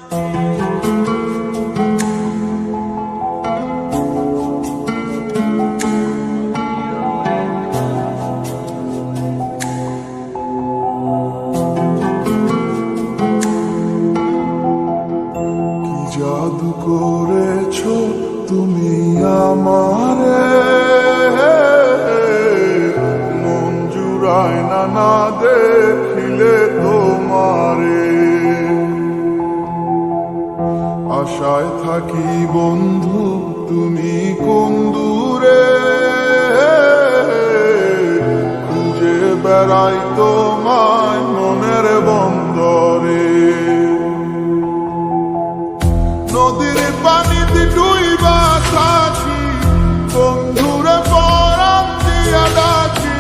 জাদু করেছো তুমি আমারে, মন জুড়ায় না দেখিলে তোমারে। আশায় থাকি বন্ধু তুমি কোন দূরে, খুঁজে বেড়াই তোমায় মনের বন্দরে। নদীর পানিতে ডুইবা থাকি, বন্ধুরে পরাণ দিয়া ডাকি।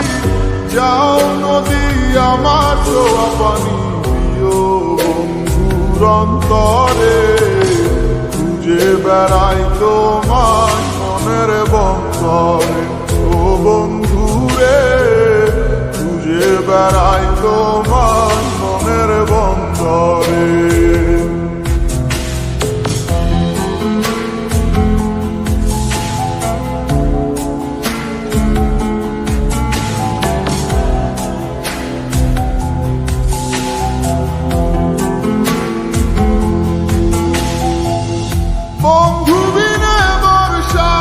যাও নদী আমার ছোঁয়া পানি দিও বন্ধুর অন্তরে, খুঁজে বেড়াই তোমার মনের বন্দরে। ও বন্ধুরে খুঁজে বেড়াই তোমার মনের বন্দরে। বন্ধু বিনে বর্ষা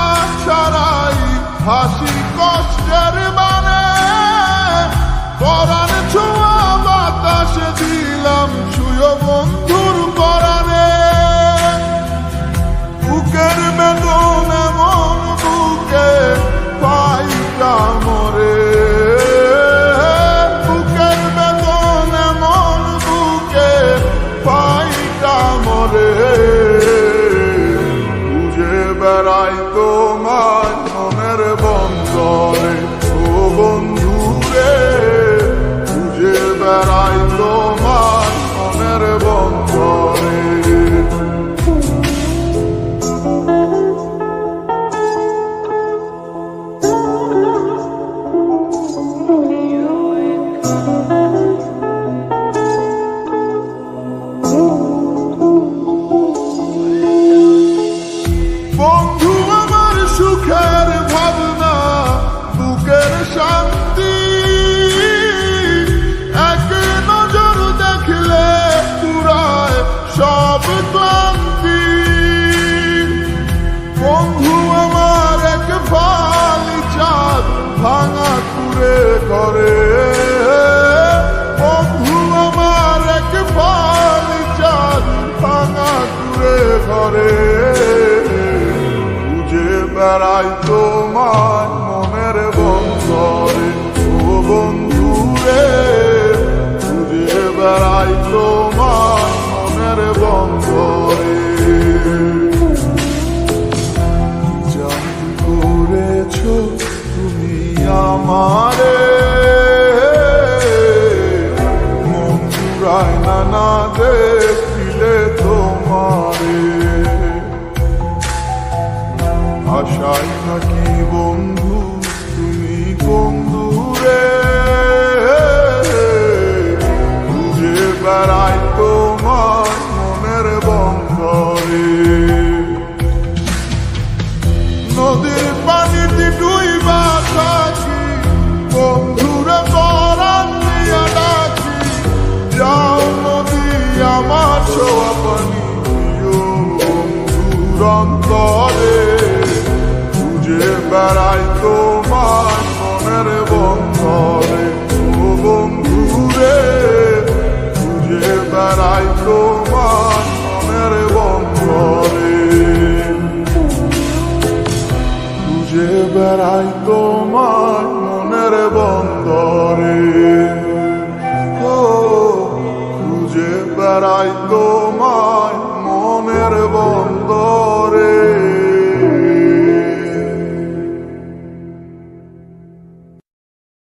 ছাড়াই হাসি কষ্টের মানে, পরাণ ছোঁয়া বাতাসে দিলাম ছুঁয়ো বন্ধুর পরাণে। বুকের বেদন এমন বুকে পাইটা মরে, বুকের বেদন এমন বুকে পাইটা মরে। বেড়াই তোমার মনের বন্দরে, ও বন্ধুরে খুঁজে বেড়াই তোমার মনের বন্দরে। বন্ধু আমার সুখের ভাবনা, বুকের শান্তি, এক নজর দেখলে পুরায় সব ক্লান্তি। বন্ধু আমার এক ফালি চাঁদ ভাঙা কুড়ে ঘরে, বন্ধু আমার এক ফালি চাঁদ ভাঙা কুড়ে ঘরে। বেড়াই তোমার মনের বন্দরে, ও বন্ধুরে খুঁজে বেড়াই তোমার মনের বন্দরে। জাদু করেছো তুমি আমারে, মন জুড়ায় না দেখিলে তোমারে। আশায় থাকি বন্ধু তুমি কোন দূরে, খুঁজে বেড়াই তোমার মনের বন্দরে। নদীর পানিতে ডুইবা থাকি, বন্ধুরে পরাণ দিয়া ডাকি। যাও নদী আমার ছোঁয়া পানি দিও বন্ধুর অন্তরে, খুঁজে বেড়াই তো